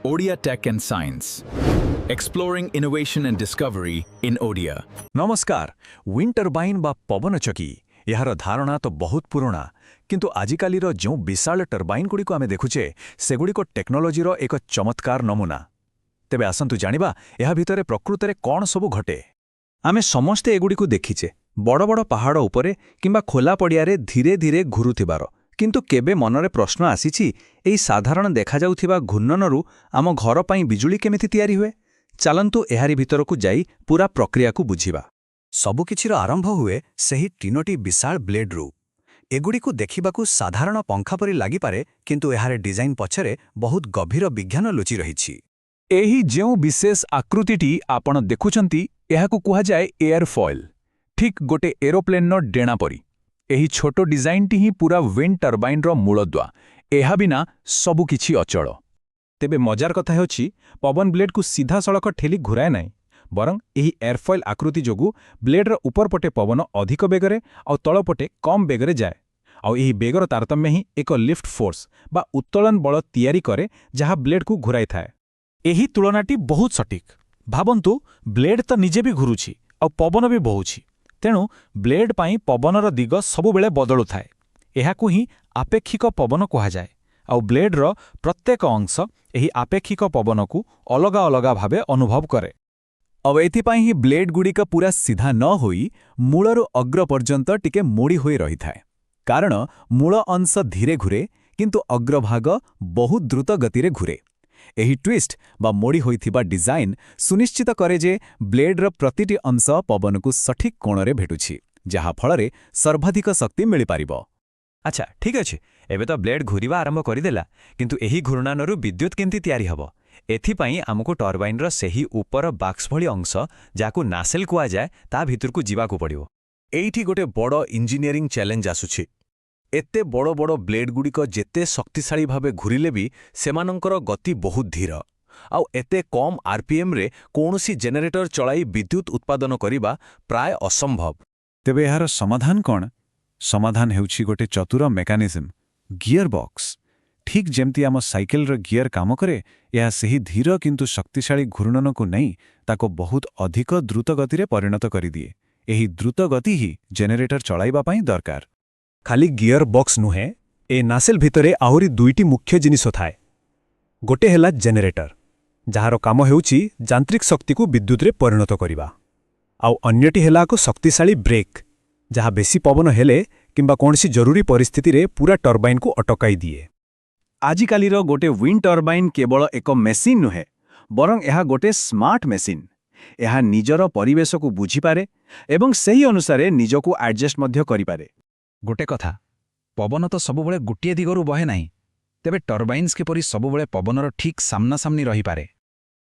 Odia Tech and Science. Exploring innovation and discovery in Odia. नमस्कार wind turbine बा पवन चकी यार धारणा तो बहुत पुराणा किंतु आजिकालीर जो विशाल टर्बाइन गुड़ी को आमे देखुचे सेगुड़ी को टेक्नोलोजी रो एक चमत्कार नमूना तेबे आसंतु जानिबा एहा भितरे प्रकृतरे कोन सबु घटे। आमे समस्ते एगुड़ी को देखिचे बड़ बड़ पहाड़ उपरे किंबा खोला पड़ियारे धीरे धीरे घुरुथिबार किंतु केबे मनरे प्रश्न आसीछि एई साधारण देखा जाउथिबा घूर्णनरु आम घर पई बिजुली केमिति तयारी हुए। चलंतु एहारी भितरकू जाई पूरा प्रक्रिया को बुझिबा। सबुकिछिर आरंभ हुए सही तीनोटी विशाल ब्लेड रु। एगुड़िकू देखिबाकू साधारण पंखा परि लागिपारे किंतु एहारे डिजाइन पछरे बहुत गभीर विज्ञान लुचि रहिछि। एही जेउ विशेष आकृतिटी आपण देखुचंती एहाकू कुहा जाय एयरफॉयल, ठीक गोटे एरोप्लेन नो डेणा परी। एही छोटो डिजाइनटी ही पूरा विंड टर्बाइन रो मूलदुआ, एहा बिना सबुकिछि अचल। तेबे मजार कथा हेउछि पवन ब्लेड को सीधा सड़क ठेली घुराए नाही बरं एही एयरफॉयल आकृति जोगु ब्लेड रो ऊपर पटे पवन अधिक बेगरे और तळ पटे कम बेगरे जाए और एही बेगर तारतम्य ही एक लिफ्ट फोर्स बा उत्तोलन बल तयारी करे जहा ब्लेड को घुराई थाए। एही तुलनाटी बहुत सटीक। भाबंतु ब्लेड तो निजे भी घुरुछि और पवन भी बहुछि, तेणु ब्लेड पाई पवनर दिग सबु बेले बदलु थाए। एहाकू ही आपेक्षिक पवन कुहा जाए और ब्लेड रो प्रत्येक अंश एही आपेक्षिक पवन को अलगा अलगा भावे अनुभव करे। अब एथिपाई ही ब्लेड गुड़िक पूरा सीधा न होई मूलरू अग्र पर्यंत टिके मोड़ी होई रही थाए, कारण मूल अंश धीरे घुरे किंतु अग्रभाग बहुत द्रुत गतिरे घुरे। एही ट्विस्ट बा मोड़ी होइथिबा डिजाइन सुनिश्चित करे जे ब्लेड रो प्रतिटी अंश पवन को सठिक कोणरे भेटुछि, जहा फलरे सर्वाधिक शक्ति मिली पारिबो। अच्छा ठीक अछि, एबे तो ब्लेड घुरिबा आरंभ करिदेला किंतु एही घूर्णनरु विद्युत केमती तयारी हबो। एथिपाई आमको टर्बाइन रो सेही ऊपर बाक्स भली अंश जाकू नासेल कुआ जाए ता भितर को जीवा को पड़िबो। एइठी गोटे बड़ इंजीनियरिंग चैलेंज आसुछि। एते बड़ बड़ ब्लेड गुड़िक जेते शक्तिशाली भावे घुरिले भी सेमानंकर गति बहुत धीर आउ एते कम आरपीएम रे कोनोसी जेनेरेटर चलाई विद्युत उत्पादन करिबा प्राय असंभव। तेबे एहार समाधान कोन? समाधान हेउछि गोटे चतुर मेकानिज्म, गियर बॉक्स। ठीक जेमती आम साइकेल रो गियर काम करे, यह सही धीर किंतु शक्तिशाली घूर्णन को नहीं ताको बहुत अधिक द्रुत गति परिणत करिदिए। एही द्रुत गति ही जेनेरेटर चलाइबा पाई दरकार। खाली गियर बॉक्स नुहे, ए नासेल भितरे आहुरी दुईटी मुख्य जिनिस थाए। गोटे हेला जेनेरेटर, जहार काम हेउछि यांत्रिक शक्ति को विद्युत रे परिणत करिबा, आउ अन्यटी हेला को शक्तिशाली ब्रेक, जहा बेसी पवन हेले किंबा कोनसी जरूरी परिस्थिति रे पूरा टर्बाइन को अटकाई दिए। आजिकालीर गोटे विंड टर्बाइन केवल एक मेसिन नुहे बरं एहा गोटे स्मार्ट मेसिन। एहा निजर परिवेश को बुझिपारे एवं सही अनुसारे निजको एडजस्ट मध्य करिपारे। गोटे कथा, पवन तो सबुबळे गोटिए दिगरु बहे नाही, तेबे टर्बाइन्स केपरि सबुबळे पवनर ठीक सामना सामनी रही पारे।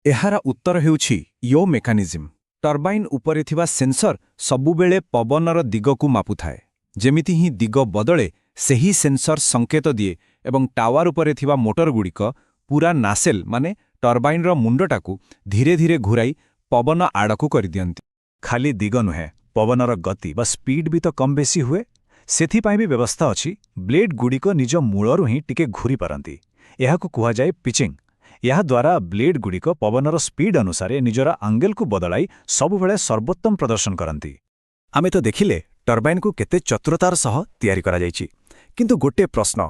एहार उत्तर हेउछि यो मेकानिज्म। टर्बाइन उपरे थिबा सेंसर सबुबेले पवनर दिगकु मापुथाए। जेमिति ही दिग बदले सेही सेंसर संकेत दिए एवं टावर उपरे थिबा मोटर गुड़िक पूरा नासेल माने टर्बाइन रो मुंडटाकू धीरे धीरे घुराई पवन आड़कू कर दियंती। खाली दिग नुहे, पवनर गति बा स्पीड भी तो कम बेसी हुए। सेथिपाई भी व्यवस्था अछि ब्लेड गुड़िक निज मूलरू ही टिके घुरी पारंती। एहाकू कुहा जाय पिचिंग। या द्वारा ब्लेड गुड़िक पवनर स्पीड अनुसारे निजर आंगेल को बदलाई सबुबेले सर्वोत्तम प्रदर्शन करंती। आमे तो देखिले टर्बाइन को केते चतुरतार सह तयारी करा जायछि, किंतु गोटे प्रश्न,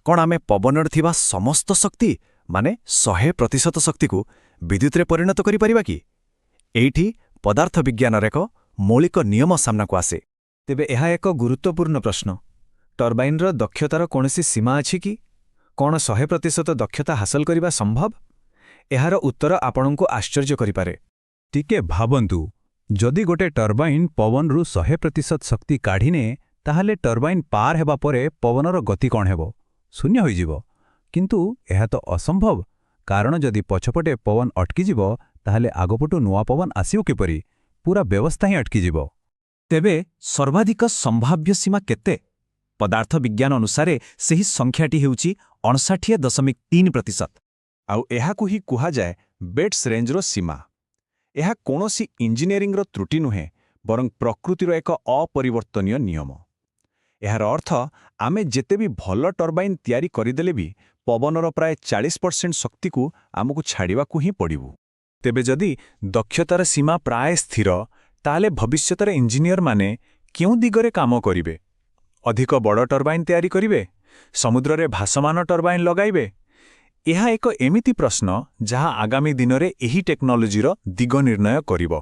कोन आमे पवनर थिबा समस्त शक्ति माने 100% शक्ति को विद्युत रे परिणत करि परिबा कि? एइठी पदार्थ विज्ञानर एक मौलिक नियम सामना को आसे। तेबे एहा एक गुरुत्वपूर्ण प्रश्न। टर्बाइन रो दक्षतार कोनसी सीमा अछि कि? कोन 100% दक्षता हासिल करिबा संभव? एहार उत्तर आपणको आश्चर्य करिपारे। टिके भाबंतु, जदि गोटे टर्बाइन पवन रु 100% शक्ति काढिने ताहाले टर्बाइन पार हेबा परे पवनर गति कोन हेबो? शून्य होई जिवो। किंतु एहा तो असंभव, कारण जदि पछपटे पवन अटकी जिवो ताहाले आगपटु नुआ पवन आसियो किपरि? पूरा व्यवस्था ही अटकी जिवो। तेबे सर्वाधिक संभाव्य सीमा केते? पदार्थ विज्ञान अनुसारे सही संख्याटी हेउछि 59.3%। आउ एहाकू ही कुहा जाए बेट्स रेंजर सीमा। एहा कोनोसी इंजीनियरिंग त्रुटि नुहे बरं प्रकृतिर एक अपरिवर्तनीय नियम। ଏହାର ଅର୍ଥ ଆମେ ଯେତେ ବି ଭଲ ଟର୍ବାଇନ୍ ତିଆରି କରିଦେଲେ ବି ପବନର ପ୍ରାୟ 40% ଶକ୍ତିକୁ ଆମକୁ ଛାଡ଼ିବାକୁ ହିଁ ପଡ଼ିବୁ। ତେବେ ଯଦି ଦକ୍ଷତାର ସୀମା ପ୍ରାୟ ସ୍ଥିର, ତାହେଲେ ଭବିଷ୍ୟତରେ ଇଞ୍ଜିନିୟରମାନେ କେଉଁ ଦିଗରେ କାମ କରିବେ? ଅଧିକ ବଡ଼ ଟର୍ବାଇନ୍ ତିଆରି କରିବେ? ସମୁଦ୍ରରେ ଭାସମାନ ଟର୍ବାଇନ୍ ଲଗାଇବେ? ଏହା ଏକ ଏମିତି ପ୍ରଶ୍ନ ଯାହା ଆଗାମୀ ଦିନରେ ଏହି ଟେକ୍ନୋଲୋଜିର ଦିଗ ନିର୍ଣ୍ଣୟ କରିବ।